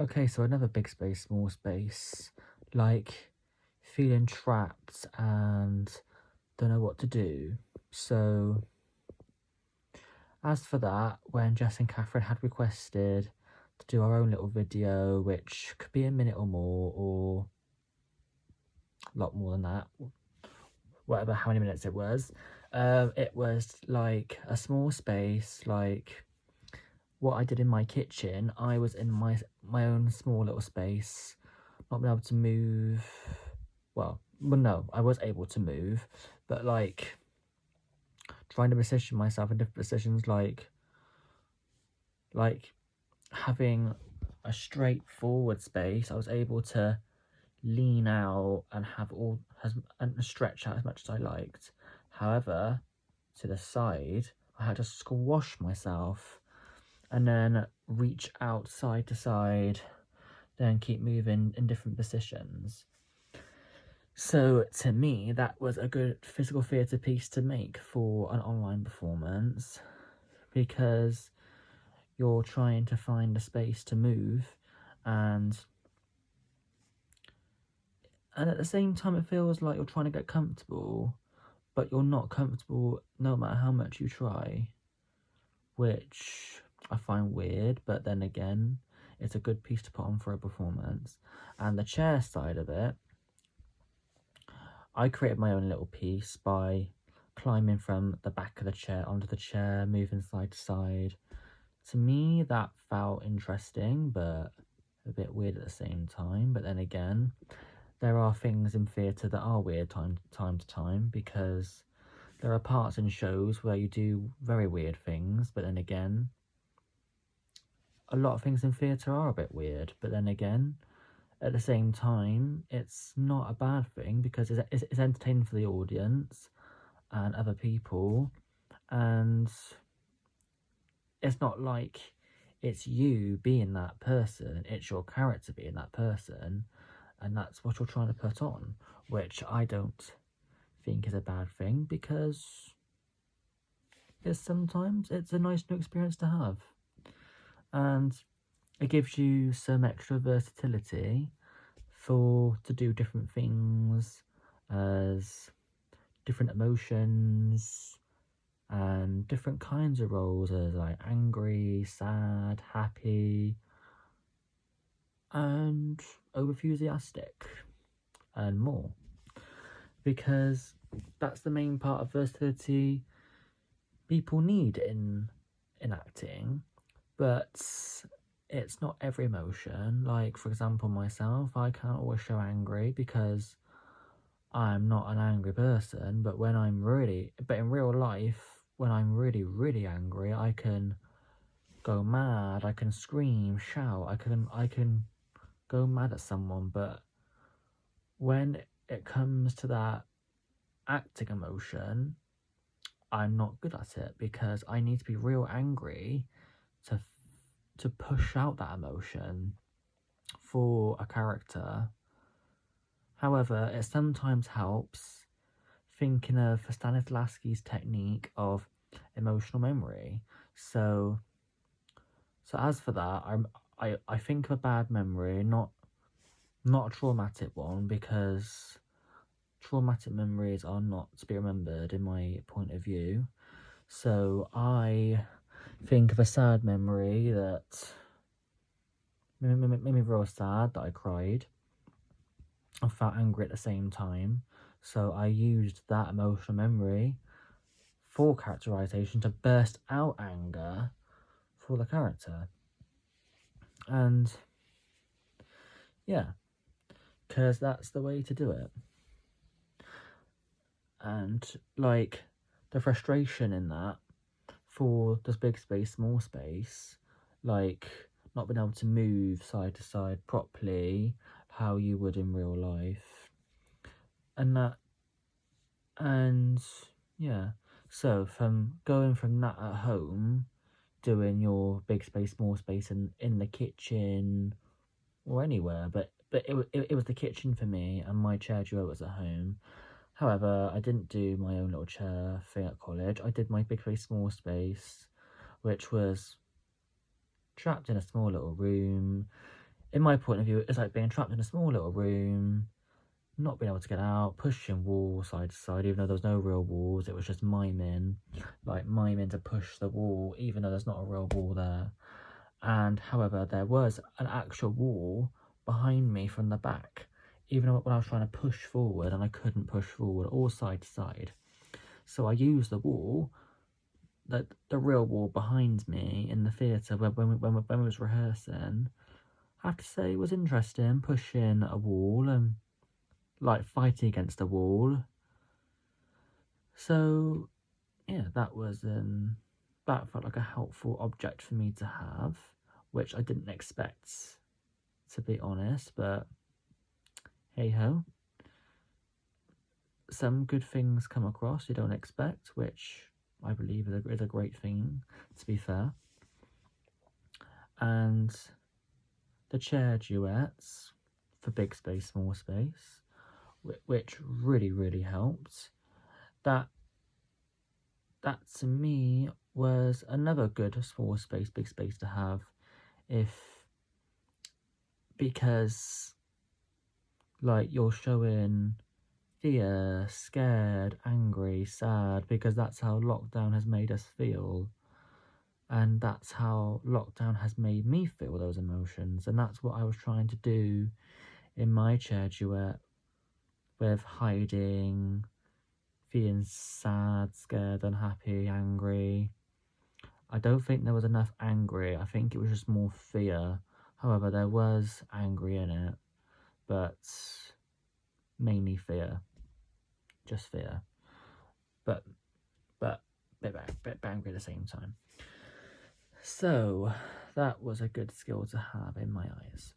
Okay, so another big space, small space, like feeling trapped and don't know what to do. So, as for that, when Jess and Catherine had requested to do our own little video, which could be a minute or more, or a lot more than that, whatever, how many minutes it was like a small space, like what I did in my kitchen. I was in my own small little space, not being able to move. Well, no, I was able to move, but like trying to position myself in different positions, like having a straightforward space. I was able to lean out and have and stretch out as much as I liked. However, to the side, I had to squash myself and then reach out side to side, then keep moving in different positions. So to me, that was a good physical theatre piece to make for an online performance, because you're trying to find a space to move, and at the same time it feels like you're trying to get comfortable, but you're not comfortable no matter how much you try, which I find weird. But then again, it's a good piece to put on for a performance. And the chair side of it, I created my own little piece by climbing from the back of the chair onto the chair, moving side to side. To me, that felt interesting, but a bit weird at the same time. But then again, there are things in theatre that are weird time to time, because there are parts in shows where you do very weird things, but then again, a lot of things in theatre are a bit weird. But then again, at the same time, it's not a bad thing, because it's entertaining for the audience and other people, and it's not like it's you being that person, it's your character being that person, and that's what you're trying to put on, which I don't think is a bad thing, because sometimes it's a nice new experience to have, and it gives you some extra versatility to do different things, as different emotions and different kinds of roles, as like angry, sad, happy, and over-enthusiastic, and more, because that's the main part of versatility people need in acting. But it's not every emotion. Like, for example, myself, I can't always show angry because I'm not an angry person, but in real life, when I'm really, really angry, I can go mad, I can scream, shout, I can go mad at someone. But when it comes to that acting emotion, I'm not good at it, because I need to be real angry to push out that emotion for a character. However, it sometimes helps thinking of Stanislavski's technique of emotional memory. So as for that, I think of a bad memory, not a traumatic one, because traumatic memories are not to be remembered in my point of view. So I think of a sad memory that made me real sad, that I cried. I felt angry at the same time. So I used that emotional memory for characterization to burst out anger for the character. And yeah, because that's the way to do it. And like the frustration in that, for this big space, small space, like not being able to move side to side properly how you would in real life, and and yeah. So from going from that at home, doing your big space, small space in the kitchen or anywhere, but it was the kitchen for me, and my chair duo was at home. However, I didn't do my own little chair thing at college. I did my big space, small space, which was trapped in a small little room in my point of view, it's like being trapped in a small little room, not being able to get out, pushing wall side to side, even though there was no real walls. It was just miming to push the wall, even though there's not a real wall there. And however, there was an actual wall behind me from the back, even when I was trying to push forward and I couldn't push forward or side to side. So I used the wall, the real wall behind me in the theatre when we was rehearsing. I have to say it was interesting, pushing a wall and like fighting against a wall. So yeah, that felt like a helpful object for me to have, which I didn't expect, to be honest, but hey ho. Some good things come across you don't expect, which I believe is a great thing, to be fair. And the chair duets for Big Space, Small Space, which really helped. That to me was another good small space, big space to have, because like you're showing fear, scared, angry, sad, because that's how lockdown has made us feel. And that's how lockdown has made me feel those emotions. And that's what I was trying to do in my chair duet, with hiding, feeling sad, scared, unhappy, angry. I don't think there was enough angry. I think it was just more fear. However, there was angry in it, but mainly fear. Just fear. But bit angry at the same time. So that was a good skill to have in my eyes.